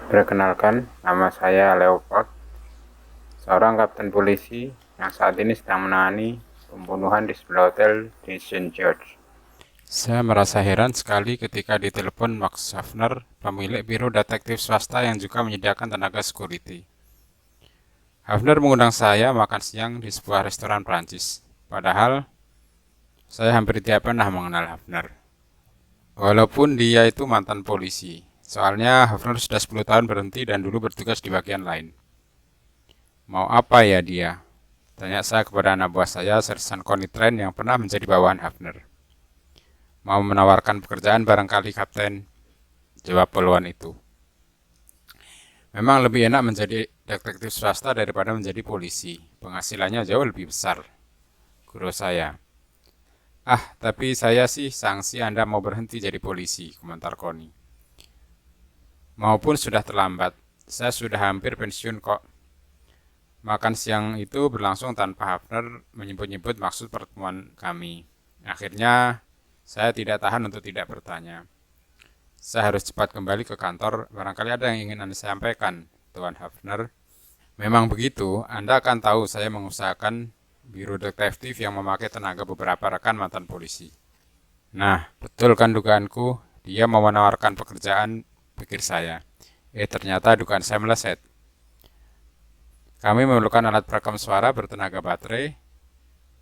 Perkenalkan, nama saya Leopold, seorang kapten polisi yang saat ini sedang menangani pembunuhan di sebuah hotel di Saint George. Saya merasa heran sekali ketika ditelepon Max Hafner, pemilik biro detektif swasta yang juga menyediakan tenaga security. Hafner mengundang saya makan siang di sebuah restoran Prancis. Padahal, saya hampir tidak pernah mengenal Hafner. Walaupun dia itu mantan polisi. Soalnya Hafner sudah 10 tahun berhenti dan dulu bertugas di bagian lain. Mau apa ya dia? Tanya saya kepada anak buah saya, Sersan Konitren yang pernah menjadi bawahan Hafner. Mau menawarkan pekerjaan barangkali, Kapten, jawab poluan itu. Memang lebih enak menjadi detektif swasta daripada menjadi polisi. Penghasilannya jauh lebih besar, guru saya. Ah, tapi saya sih sanksi Anda mau berhenti jadi polisi, komentar Koni. Maupun sudah terlambat, saya sudah hampir pensiun kok. Makan siang itu berlangsung tanpa Hafner menyebut-nyebut maksud pertemuan kami. Akhirnya, saya tidak tahan untuk tidak bertanya. Saya harus cepat kembali ke kantor, barangkali ada yang ingin Anda sampaikan, Tuan Hafner. Memang begitu, Anda akan tahu saya mengusahakan biro detektif yang memakai tenaga beberapa rekan mantan polisi. Nah, betul kan dugaanku, dia mau menawarkan pekerjaan, pikir saya. Ternyata dugaan saya meleset. Kami memerlukan alat perekam suara bertenaga baterai,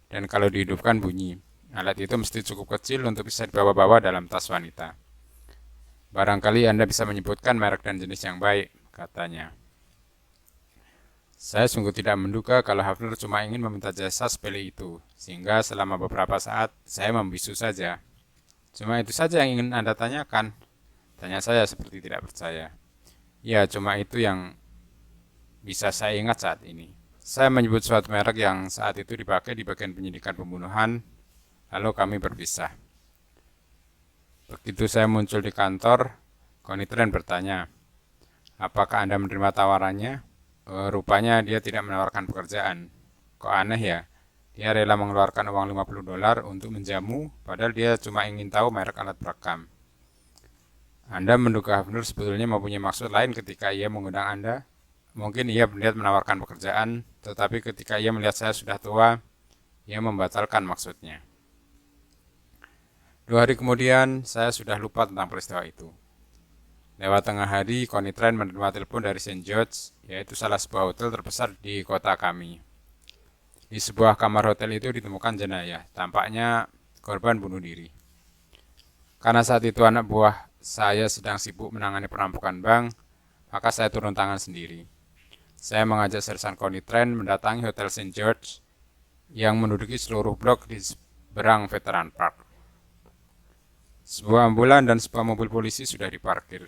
dan kalau dihidupkan bunyi. Alat itu mesti cukup kecil untuk bisa dibawa-bawa dalam tas wanita. Barangkali Anda bisa menyebutkan merek dan jenis yang baik, katanya. Saya sungguh tidak menduga kalau Hafner cuma ingin meminta jasa sepele itu, sehingga selama beberapa saat saya membisu saja. Cuma itu saja yang ingin Anda tanyakan, tanya saya seperti tidak percaya. Ya, cuma itu yang bisa saya ingat saat ini. Saya menyebut suatu merek yang saat itu dipakai di bagian penyidikan pembunuhan, lalu kami berpisah. Begitu saya muncul di kantor, Konitren bertanya, apakah Anda menerima tawarannya? Rupanya dia tidak menawarkan pekerjaan. Kok aneh ya? Dia rela mengeluarkan uang $50 untuk menjamu, padahal dia cuma ingin tahu merek alat perekam. Anda menduga Hafner sebetulnya mempunyai maksud lain ketika ia mengundang Anda? Mungkin ia berniat menawarkan pekerjaan, tetapi ketika ia melihat saya sudah tua, ia membatalkan maksudnya. 2 hari kemudian, saya sudah lupa tentang peristiwa itu. Lewat tengah hari, Konitren menerima telepon dari Saint George, yaitu salah sebuah hotel terbesar di kota kami. Di sebuah kamar hotel itu ditemukan jenayah, tampaknya korban bunuh diri. Karena saat itu anak buah saya sedang sibuk menangani perampokan bank, maka saya turun tangan sendiri. Saya mengajak Sersan Konitren mendatangi Hotel Saint George yang menduduki seluruh blok di seberang Veteran Park. Sebuah ambulan dan sebuah mobil polisi sudah diparkir.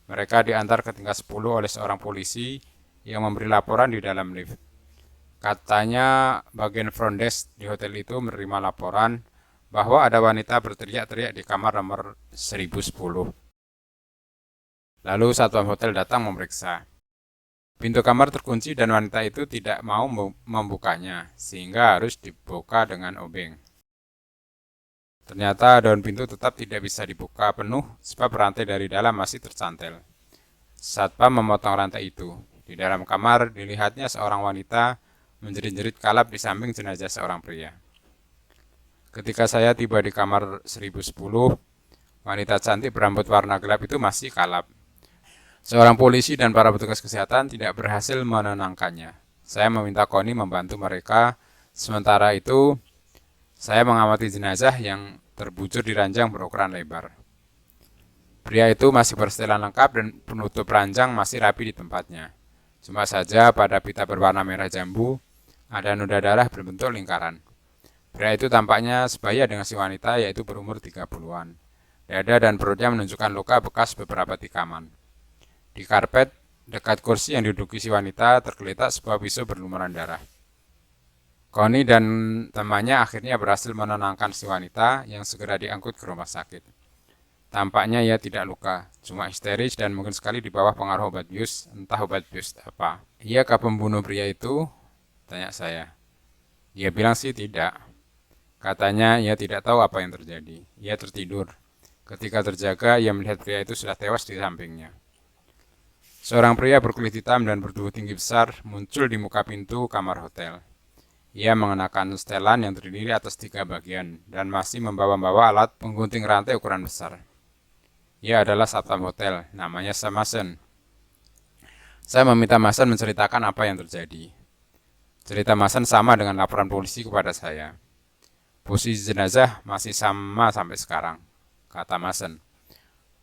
Mereka diantar ke tingkat 10 oleh seorang polisi yang memberi laporan di dalam lift. Katanya bagian front desk di hotel itu menerima laporan bahwa ada wanita berteriak-teriak di kamar nomor 1010. Lalu satpam hotel datang memeriksa. Pintu kamar terkunci dan wanita itu tidak mau membukanya, sehingga harus dibuka dengan obeng. Ternyata daun pintu tetap tidak bisa dibuka penuh sebab rantai dari dalam masih tercantel. Satpam memotong rantai itu. Di dalam kamar dilihatnya seorang wanita menjerit-jerit kalap di samping jenazah seorang pria. Ketika saya tiba di kamar 1010, wanita cantik berambut warna gelap itu masih kalap. Seorang polisi dan para petugas kesehatan tidak berhasil menenangkannya. Saya meminta Koni membantu mereka. Sementara itu, saya mengamati jenazah yang terbujur di ranjang berukuran lebar. Pria itu masih bersetelan lengkap dan penutup ranjang masih rapi di tempatnya. Cuma saja pada pita berwarna merah jambu, ada noda darah berbentuk lingkaran. Pria itu tampaknya sebaya dengan si wanita, yaitu berumur 30-an. Dada dan perutnya menunjukkan luka bekas beberapa tikaman. Di karpet, dekat kursi yang diduduki si wanita, tergeletak sebuah pisau berlumuran darah. Connie dan temannya akhirnya berhasil menenangkan si wanita yang segera diangkut ke rumah sakit. Tampaknya ia tidak luka, cuma histeris dan mungkin sekali di bawah pengaruh obat bius, entah obat bius apa. Iyakah pembunuh pria itu? Tanya saya. Dia bilang sih tidak. Katanya ia tidak tahu apa yang terjadi. Ia tertidur. Ketika terjaga, ia melihat pria itu sudah tewas di sampingnya. Seorang pria berkulit hitam dan bertubuh tinggi besar muncul di muka pintu kamar hotel. Ia mengenakan setelan yang terdiri atas 3 bagian dan masih membawa alat penggunting rantai ukuran besar. Ia adalah satpam hotel, namanya Sam Mason. Saya meminta Mason menceritakan apa yang terjadi. Cerita Mason sama dengan laporan polisi kepada saya. Posisi jenazah masih sama sampai sekarang, kata Mason.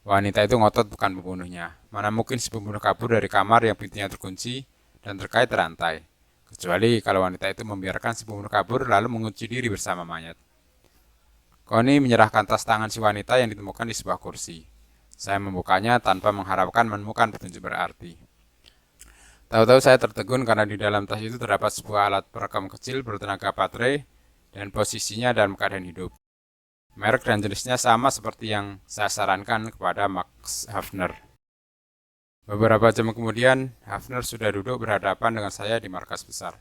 Wanita itu ngotot bukan pembunuhnya. Mana mungkin si pembunuh kabur dari kamar yang pintunya terkunci dan terkait rantai. Kecuali kalau wanita itu membiarkan si pembunuh kabur lalu mengunci diri bersama mayat. Connie menyerahkan tas tangan si wanita yang ditemukan di sebuah kursi. Saya membukanya tanpa mengharapkan menemukan petunjuk berarti. Tahu-tahu saya tertegun karena di dalam tas itu terdapat sebuah alat perekam kecil bertenaga baterai dan posisinya dalam keadaan hidup. Merek dan jenisnya sama seperti yang saya sarankan kepada Max Hafner. Beberapa jam kemudian, Hafner sudah duduk berhadapan dengan saya di markas besar.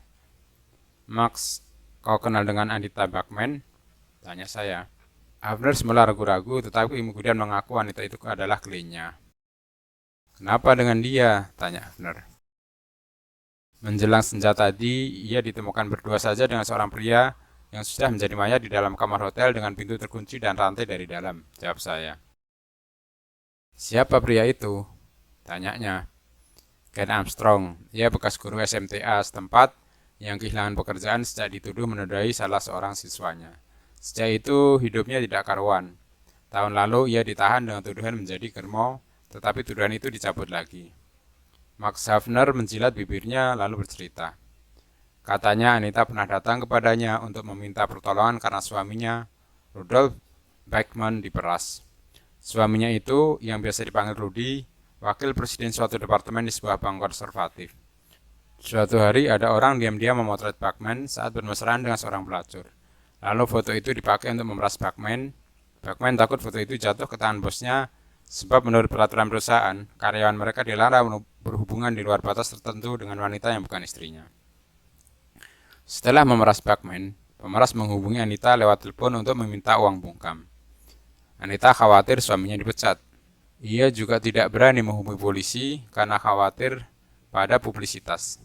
Max, kau kenal dengan Anita Bachman? Tanya saya. Hafner semula ragu-ragu, tetapi kemudian mengaku wanita itu adalah kliennya. Kenapa dengan dia? Tanya Hafner. Menjelang senja tadi, ia ditemukan berdua saja dengan seorang pria yang sudah menjadi mayat di dalam kamar hotel dengan pintu terkunci dan rantai dari dalam, jawab saya. Siapa pria itu? Tanyanya. Ken Armstrong, ia bekas guru SMTA setempat yang kehilangan pekerjaan sejak dituduh menodai salah seorang siswanya. Sejak itu hidupnya tidak karuan. Tahun lalu ia ditahan dengan tuduhan menjadi germo, tetapi tuduhan itu dicabut lagi. Max Hafner menjilat bibirnya lalu bercerita. Katanya Anita pernah datang kepadanya untuk meminta pertolongan karena suaminya, Rudolf Bachman, diperas. Suaminya itu, yang biasa dipanggil Rudy, wakil presiden suatu departemen di sebuah bank konservatif. Suatu hari ada orang diam-diam memotret Bachman saat bermesraan dengan seorang pelacur. Lalu foto itu dipakai untuk memeras Bachman. Bachman takut foto itu jatuh ke tangan bosnya, sebab menurut peraturan perusahaan, karyawan mereka dilarang berhubungan di luar batas tertentu dengan wanita yang bukan istrinya. Setelah memeras Bachman, pemeras menghubungi Anita lewat telepon untuk meminta uang bungkam. Anita khawatir suaminya dipecat. Ia juga tidak berani menghubungi polisi karena khawatir pada publisitas.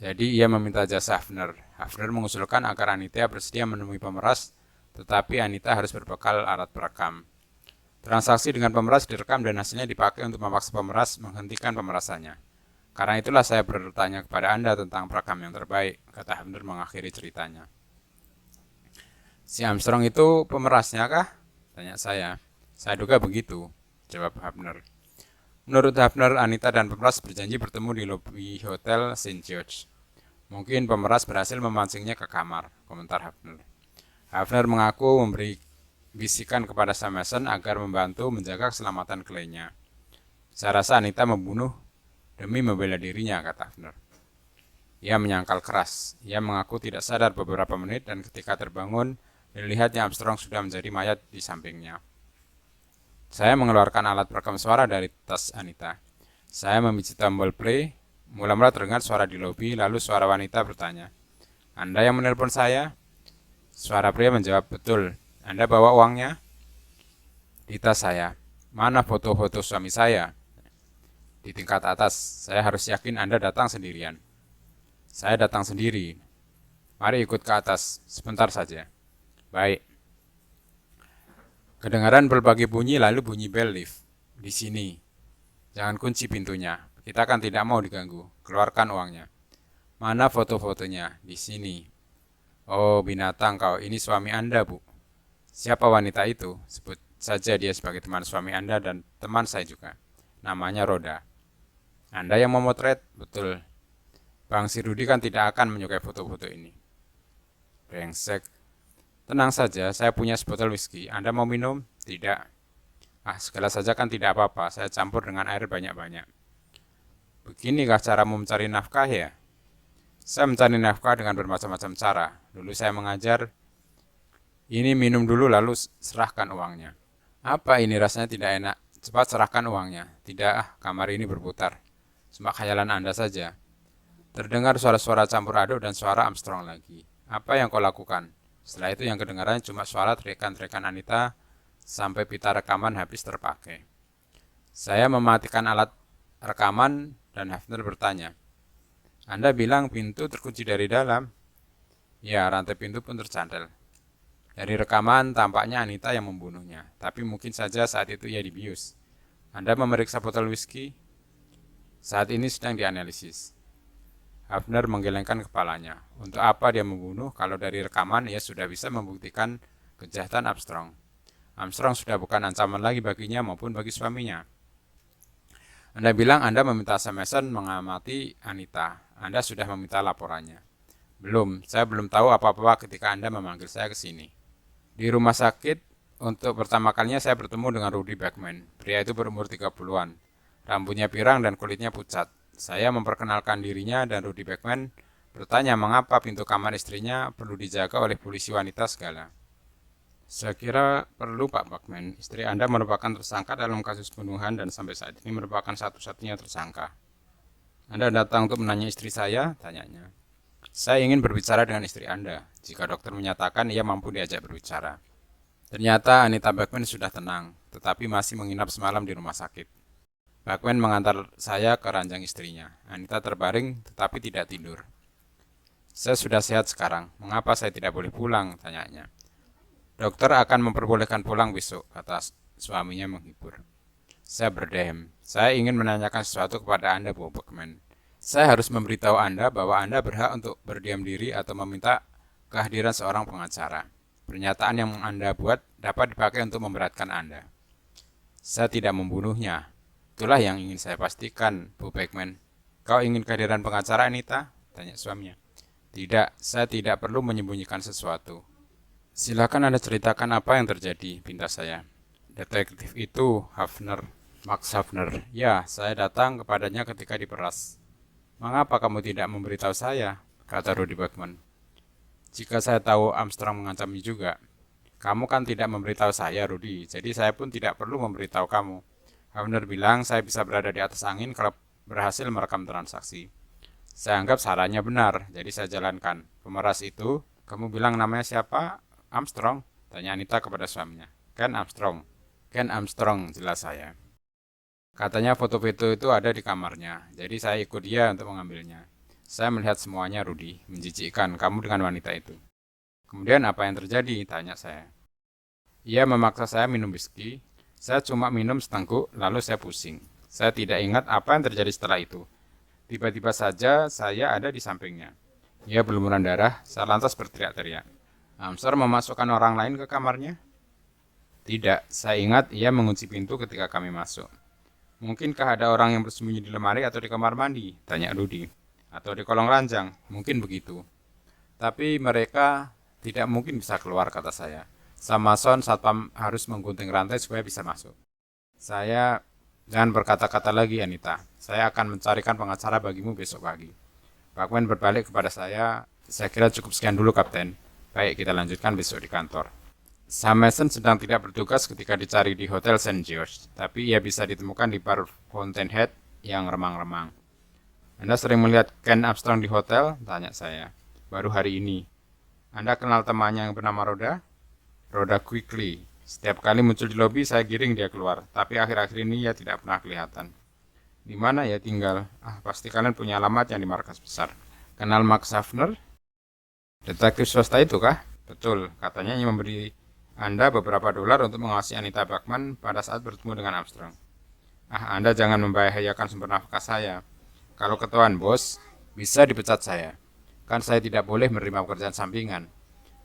Jadi ia meminta jasa Hafner. Hafner mengusulkan agar Anita bersedia menemui pemeras, tetapi Anita harus berbekal alat perekam. Transaksi dengan pemeras direkam dan hasilnya dipakai untuk memaksa pemeras menghentikan pemerasannya. Karena itulah saya bertanya kepada Anda tentang perekam yang terbaik, kata Hafner mengakhiri ceritanya. Si Armstrong itu pemerasnya kah? Tanya saya. Saya duga begitu, jawab Hafner. Menurut Hafner, Anita dan pemeras berjanji bertemu di lobi hotel St. George. Mungkin pemeras berhasil memancingnya ke kamar, komentar Hafner. Hafner mengaku memberi bisikan kepada Sam Mason agar membantu menjaga keselamatan kliennya. Saya rasa Anita membunuh demi membela dirinya, kata Hafner. Ia menyangkal keras. Ia mengaku tidak sadar beberapa menit dan ketika terbangun, dilihatnya Armstrong sudah menjadi mayat di sampingnya. Saya mengeluarkan alat perekam suara dari tas Anita. Saya memijit tombol play. Mula-mula terdengar suara di lobi, lalu suara wanita bertanya, Anda yang menelpon saya? Suara pria menjawab, betul. Anda bawa uangnya? Di tas saya. Mana foto-foto suami saya? Di tingkat atas. Saya harus yakin Anda datang sendirian. Saya datang sendiri. Mari ikut ke atas. Sebentar saja. Baik. Kedengaran berbagai bunyi lalu bunyi bel lift. Di sini. Jangan kunci pintunya. Kita kan tidak mau diganggu. Keluarkan uangnya. Mana foto-fotonya? Di sini. Oh, binatang kau. Ini suami Anda, Bu. Siapa wanita itu? Sebut saja dia sebagai teman suami Anda dan teman saya juga. Namanya Roda. Anda yang memotret? Betul. Bang si Rudy kan tidak akan menyukai foto-foto ini. Brengsek. Tenang saja, saya punya sebotol whisky. Anda mau minum? Tidak. Ah, segala saja kan tidak apa-apa. Saya campur dengan air banyak-banyak. Beginikah caramu mencari nafkah ya? Saya mencari nafkah dengan bermacam-macam cara. Dulu saya mengajar, ini minum dulu lalu serahkan uangnya. Apa ini rasanya tidak enak? Cepat serahkan uangnya. Tidak, kamar ini berputar. Cuma khayalan Anda saja. Terdengar suara-suara campur aduk dan suara Armstrong lagi. Apa yang kau lakukan? Setelah itu yang kedengaran cuma suara teriakan-teriakan Anita sampai pita rekaman habis terpakai. Saya mematikan alat rekaman dan Hafner bertanya, "Anda bilang pintu terkunci dari dalam?" Ya, rantai pintu pun tercantel. Dari rekaman, tampaknya Anita yang membunuhnya, tapi mungkin saja saat itu ia dibius. Anda memeriksa botol whisky? Saat ini sedang dianalisis. Hafner menggelengkan kepalanya. Untuk apa dia membunuh kalau dari rekaman ia sudah bisa membuktikan kejahatan Armstrong. Armstrong sudah bukan ancaman lagi baginya maupun bagi suaminya. Anda bilang Anda meminta Sam Mason mengamati Anita. Anda sudah meminta laporannya. Belum, saya belum tahu apa-apa ketika Anda memanggil saya ke sini. Di rumah sakit, untuk pertama kalinya saya bertemu dengan Rudy Bachman. Pria itu berumur 30-an. Rambutnya pirang dan kulitnya pucat. Saya memperkenalkan dirinya dan Rudy Bachman bertanya mengapa pintu kamar istrinya perlu dijaga oleh polisi wanita segala. Saya kira perlu Pak Bachman. Istri Anda merupakan tersangka dalam kasus pembunuhan dan sampai saat ini merupakan satu-satunya tersangka. Anda datang untuk menanya istri saya? Tanyanya. Saya ingin berbicara dengan istri Anda. Jika dokter menyatakan ia mampu diajak berbicara. Ternyata Anita Bachman sudah tenang, tetapi masih menginap semalam di rumah sakit. Bachman mengantar saya ke ranjang istrinya. Anita terbaring tetapi tidak tidur. Saya sudah sehat sekarang. Mengapa saya tidak boleh pulang? Tanyanya. Dokter akan memperbolehkan pulang besok, kata suaminya menghibur. Saya berdehem. Saya ingin menanyakan sesuatu kepada Anda, Bu Bachman. Saya harus memberitahu Anda bahwa Anda berhak untuk berdiam diri atau meminta kehadiran seorang pengacara. Pernyataan yang Anda buat dapat dipakai untuk memberatkan Anda. Saya tidak membunuhnya. Itulah yang ingin saya pastikan, Bu Bachman. Kau ingin kehadiran pengacara, Anita? Tanya suaminya. Tidak, saya tidak perlu menyembunyikan sesuatu. Silakan Anda ceritakan apa yang terjadi, pinta saya. Detektif itu, Hafner, Max Hafner. Ya, saya datang kepadanya ketika diperas. Mengapa kamu tidak memberitahu saya? Kata Rudy Bachman. Jika saya tahu Armstrong mengancamnya juga. Kamu kan tidak memberitahu saya, Rudy, jadi saya pun tidak perlu memberitahu kamu. Hafner bilang saya bisa berada di atas angin kalau berhasil merekam transaksi. Saya anggap sarannya benar, jadi saya jalankan. Pemeras itu, kamu bilang namanya siapa? Armstrong? Tanya Anita kepada suaminya. Ken Armstrong. Ken Armstrong, jelas saya. Katanya foto-foto itu ada di kamarnya, jadi saya ikut dia untuk mengambilnya. Saya melihat semuanya, Rudy. Menjijikkan kamu dengan wanita itu. Kemudian apa yang terjadi? Tanya saya. Ia memaksa saya minum whisky. Saya cuma minum setengkuk, lalu saya pusing. Saya tidak ingat apa yang terjadi setelah itu. Tiba-tiba saja saya ada di sampingnya. Ia berlumuran darah, saya lantas berteriak-teriak. Armstrong memasukkan orang lain ke kamarnya? Tidak, saya ingat ia mengunci pintu ketika kami masuk. Mungkinkah ada orang yang bersembunyi di lemari atau di kamar mandi? Tanya Rudy. Atau di kolong ranjang? Mungkin begitu. Tapi mereka tidak mungkin bisa keluar, kata saya. Sam Mason satpam harus menggunting rantai supaya bisa masuk. Saya, jangan berkata-kata lagi, Anita. Saya akan mencarikan pengacara bagimu besok pagi. Bachman berbalik kepada saya kira cukup sekian dulu, Kapten. Baik, kita lanjutkan besok di kantor. Sam Mason sedang tidak bertugas ketika dicari di Hotel St. George, tapi ia bisa ditemukan di bar Fountainhead yang remang-remang. Anda sering melihat Ken Armstrong di hotel? Tanya saya. Baru hari ini. Anda kenal temannya yang bernama Rhoda? Rhoda Quigley. Setiap kali muncul di lobi, saya giring dia keluar. Tapi akhir-akhir ini ia tidak pernah kelihatan. Di mana ia tinggal? Pasti kalian punya alamat yang di markas besar. Kenal Max Hafner? Detektif swasta itu kah? Betul. Katanya ia memberi Anda beberapa dolar untuk mengawasi Anita Bachman pada saat bertemu dengan Armstrong. Anda jangan membahayakan sumber nafkah saya. Kalau ketahuan bos, bisa dipecat saya. Kan saya tidak boleh menerima pekerjaan sampingan.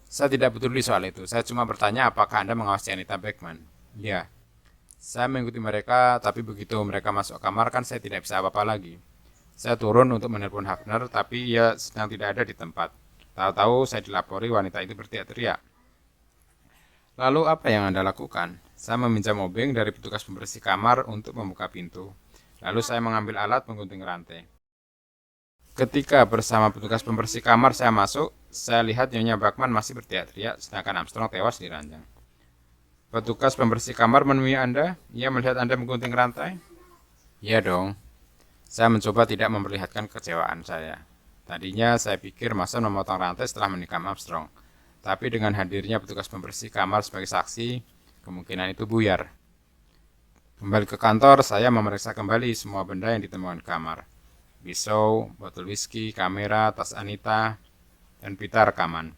Saya tidak peduli soal itu. Saya cuma bertanya apakah Anda mengawasi Anita Bachman. Ya. Saya mengikuti mereka, tapi begitu mereka masuk kamar kan saya tidak bisa apa-apa lagi. Saya turun untuk menelpon Hafner, tapi ia sedang tidak ada di tempat. Tahu-tahu saya dilapori wanita itu berteriak-teriak. Lalu apa yang Anda lakukan? Saya meminjam obeng dari petugas pembersih kamar untuk membuka pintu. Lalu saya mengambil alat menggunting rantai. Ketika bersama petugas pembersih kamar saya masuk, saya lihat Nyonya Bachman masih berteriak-teriak, sedangkan Armstrong tewas di ranjang. Petugas pembersih kamar menemui Anda? Ia melihat Anda menggunting rantai? Iya dong. Saya mencoba tidak memperlihatkan kekecewaan saya. Tadinya saya pikir Mason memotong rantai setelah menikam Armstrong. Tapi dengan hadirnya petugas pembersih kamar sebagai saksi, kemungkinan itu buyar. Kembali ke kantor, saya memeriksa kembali semua benda yang ditemukan di kamar. pisau, botol whisky, kamera, tas Anita, dan pita rekaman.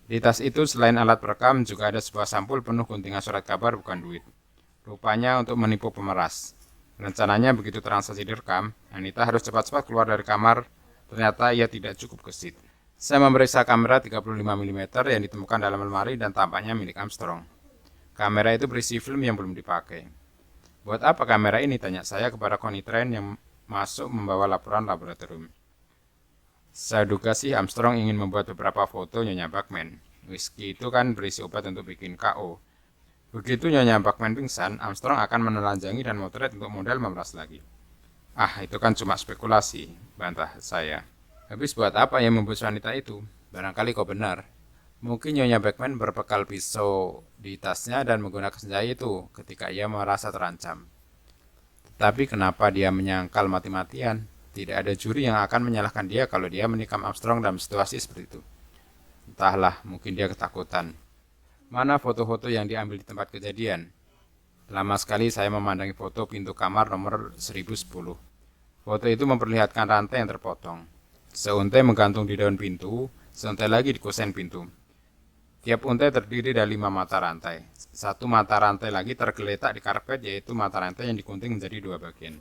Di tas itu selain alat perekam juga ada sebuah sampul penuh guntingan surat kabar bukan duit. Rupanya untuk menipu pemeras. Rencananya begitu transaksi direkam, Anita harus cepat-cepat keluar dari kamar. Ternyata ia tidak cukup gesit. Saya memeriksa kamera 35 mm yang ditemukan dalam lemari dan tampaknya milik Armstrong. Kamera itu berisi film yang belum dipakai. Buat apa kamera ini? Tanya saya kepada Connie Tran yang masuk membawa laporan laboratorium. Saya duga sih Armstrong ingin membuat beberapa foto Nyonya Bachman. Whisky itu kan berisi obat untuk bikin KO. Begitu Nyonya Bachman pingsan, Armstrong akan menelanjangi dan motret untuk model memeras lagi. Ah, itu kan cuma spekulasi, bantah saya. Habis buat apa yang membuat wanita itu? Barangkali kau benar. Mungkin Nyonya Bachman berbekal pisau di tasnya dan menggunakan senjata itu ketika ia merasa terancam. Tetapi kenapa dia menyangkal mati-matian? Tidak ada juri yang akan menyalahkan dia kalau dia menikam Armstrong dalam situasi seperti itu. Entahlah, mungkin dia ketakutan. Mana foto-foto yang diambil di tempat kejadian? Lama sekali saya memandangi foto pintu kamar nomor 1010. Foto itu memperlihatkan rantai yang terpotong. Seuntai menggantung di daun pintu, seuntai lagi di kusen pintu. Tiap untai terdiri dari 5 mata rantai. Satu mata rantai lagi tergeletak di karpet, yaitu mata rantai yang digunting menjadi 2 bagian.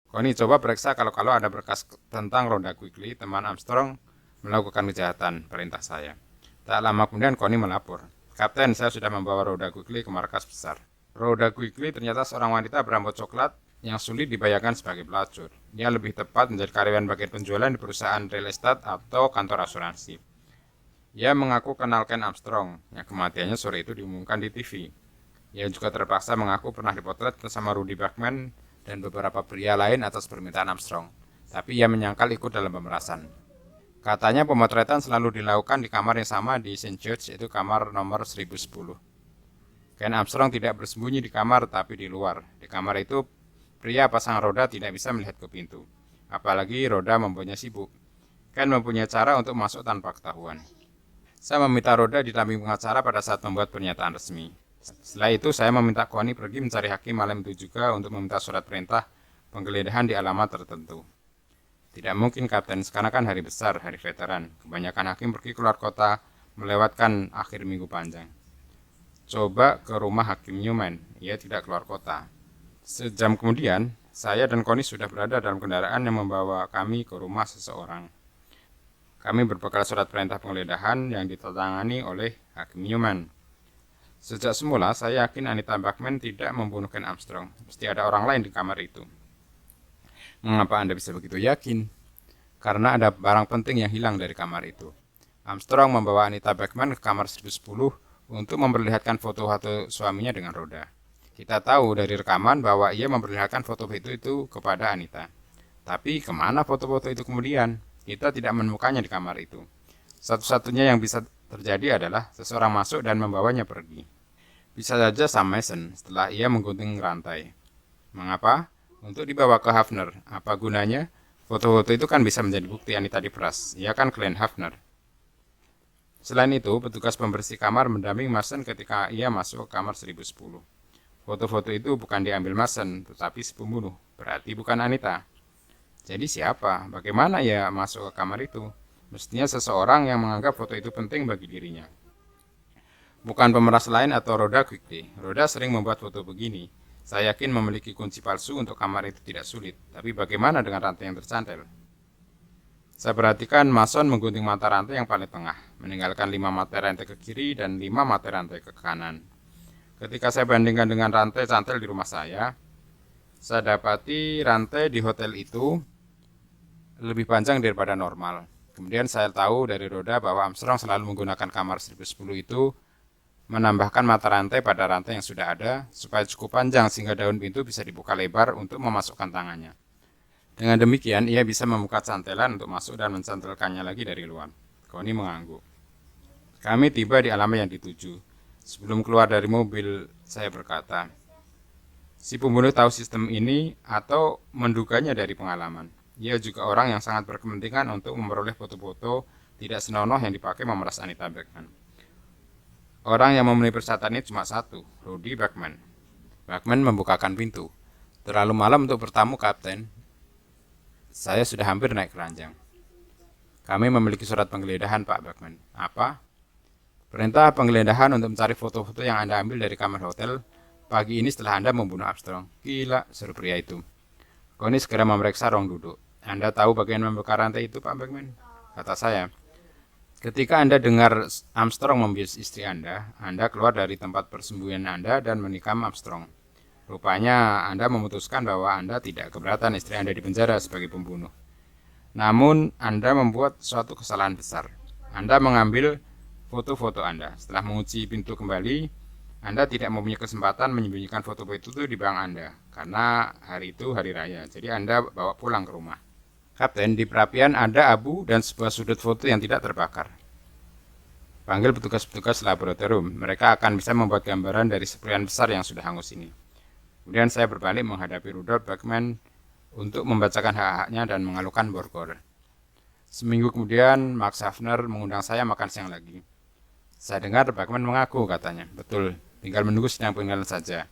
Connie, coba periksa kalau ada berkas tentang Rhoda Quigley, teman Armstrong, melakukan kejahatan, perintah saya. Tak lama kemudian Connie melapor. Kapten, saya sudah membawa Rhoda Quigley ke markas besar. Rhoda Quigley ternyata seorang wanita berambut coklat yang sulit dibayangkan sebagai pelacur. Dia lebih tepat menjadi karyawan bagian penjualan di perusahaan real estate atau kantor asuransi. Ia mengaku kenal Ken Armstrong, yang kematiannya sore itu diumumkan di TV. Ia juga terpaksa mengaku pernah dipotret bersama Rudy Bachman dan beberapa pria lain atas permintaan Armstrong, tapi ia menyangkal ikut dalam pemerasan. Katanya pemotretan selalu dilakukan di kamar yang sama di St. George, yaitu kamar nomor 1010. Ken Armstrong tidak bersembunyi di kamar, tapi di luar. Di kamar itu, pria pasang roda tidak bisa melihat ke pintu. Apalagi roda membuatnya sibuk. Ken mempunyai cara untuk masuk tanpa ketahuan. Saya meminta roda didampingi pengacara pada saat membuat pernyataan resmi. Setelah itu saya meminta Connie pergi mencari hakim malam itu juga untuk meminta surat perintah penggeledahan di alamat tertentu. Tidak mungkin Kapten, sekarang kan hari besar, hari veteran. Kebanyakan hakim pergi keluar kota melewatkan akhir minggu panjang. Coba ke rumah Hakim Newman, ia tidak keluar kota. Sejam kemudian, saya dan Connie sudah berada dalam kendaraan yang membawa kami ke rumah seseorang. Kami berbekal surat perintah penggeledahan yang ditandatangani oleh Hakim Newman. Sejak semula, saya yakin Anita Bachman tidak membunuh Ken Armstrong. Mesti ada orang lain di kamar itu. Mengapa Anda bisa begitu yakin? Karena ada barang penting yang hilang dari kamar itu. Armstrong membawa Anita Bachman ke kamar 1010 untuk memperlihatkan foto-foto suaminya dengan roda. Kita tahu dari rekaman bahwa ia memperlihatkan foto-foto itu kepada Anita. Tapi kemana foto-foto itu kemudian? Kita tidak menemukannya di kamar itu. Satu-satunya yang bisa terjadi adalah seseorang masuk dan membawanya pergi. Bisa saja Sam Mason setelah ia menggunting rantai. Mengapa? Untuk dibawa ke Hafner. Apa gunanya? Foto-foto itu kan bisa menjadi bukti Anita diperas. Ia kan klien Hafner. Selain itu, petugas pembersih kamar mendampingi Mason ketika ia masuk ke kamar 1010. Foto-foto itu bukan diambil Mason, tetapi si pembunuh. Berarti bukan Anita. Jadi siapa? Bagaimana ia masuk ke kamar itu? Mestinya seseorang yang menganggap foto itu penting bagi dirinya. Bukan pemeras lain atau Rhoda Quigley. Rhoda sering membuat foto begini. Saya yakin memiliki kunci palsu untuk kamar itu tidak sulit. Tapi bagaimana dengan rantai yang tercantel? Saya perhatikan Mason menggunting mata rantai yang paling tengah, meninggalkan 5 mata rantai ke kiri dan 5 mata rantai ke kanan. Ketika saya bandingkan dengan rantai cantel di rumah saya dapati rantai di hotel itu lebih panjang daripada normal. Kemudian saya tahu dari Rhoda bahwa Armstrong selalu menggunakan kamar 1010 itu menambahkan mata rantai pada rantai yang sudah ada supaya cukup panjang sehingga daun pintu bisa dibuka lebar untuk memasukkan tangannya. Dengan demikian, ia bisa membuka cantelan untuk masuk dan mencantelkannya lagi dari luar. Connie mengangguk. Kami tiba di alamat yang dituju. Sebelum keluar dari mobil, saya berkata, si pembunuh tahu sistem ini atau menduganya dari pengalaman. Ia juga orang yang sangat berkepentingan untuk memperoleh foto-foto tidak senonoh yang dipakai memeras Anita Bachman. Orang yang memenuhi persyaratan ini cuma satu, Rudy Bachman. Bachman membukakan pintu. Terlalu malam untuk bertamu, Kapten. Saya sudah hampir naik keranjang. Kami memiliki surat penggeledahan, Pak Bagman. Apa? Perintah penggeledahan untuk mencari foto-foto yang Anda ambil dari kamar hotel pagi ini setelah Anda membunuh Armstrong. Gila, seru pria itu. Connie segera memeriksa ruang duduk. Anda tahu bagian membongkar rantai itu, Pak Bagman? Kata saya. Ketika Anda dengar Armstrong membius istri Anda keluar dari tempat persembunyian Anda dan menikam Armstrong. Rupanya Anda memutuskan bahwa Anda tidak keberatan istri Anda dipenjara sebagai pembunuh. Namun, Anda membuat suatu kesalahan besar. Anda mengambil foto-foto Anda. Setelah mengunci pintu kembali, Anda tidak mempunyai kesempatan menyembunyikan foto-foto itu di bank Anda. Karena hari itu hari raya, jadi Anda bawa pulang ke rumah. Kapten, di perapian ada abu dan sebuah sudut foto yang tidak terbakar. Panggil petugas-petugas laboratorium. Mereka akan bisa membuat gambaran dari sepian besar yang sudah hangus ini. Kemudian saya berbalik menghadapi Rudolf Bagman untuk membacakan hak-haknya dan mengalukan borgol. Seminggu kemudian, Max Hafner mengundang saya makan siang lagi. Saya dengar Bagman mengaku, katanya. Betul, tinggal menunggu sidang pengadilan saja.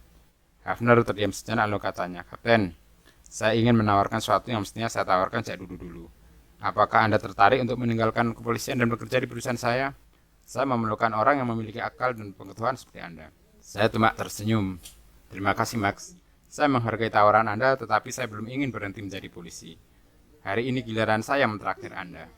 Hafner terdiam sejenak lalu katanya, Kapten, saya ingin menawarkan sesuatu yang mestinya saya tawarkan sejak dulu. Apakah Anda tertarik untuk meninggalkan kepolisian dan bekerja di perusahaan saya? Saya memerlukan orang yang memiliki akal dan pengetahuan seperti Anda. Saya cuma tersenyum. Terima kasih, Max. Saya menghargai tawaran Anda, tetapi saya belum ingin berhenti menjadi polisi. Hari ini giliran saya mentraktir Anda.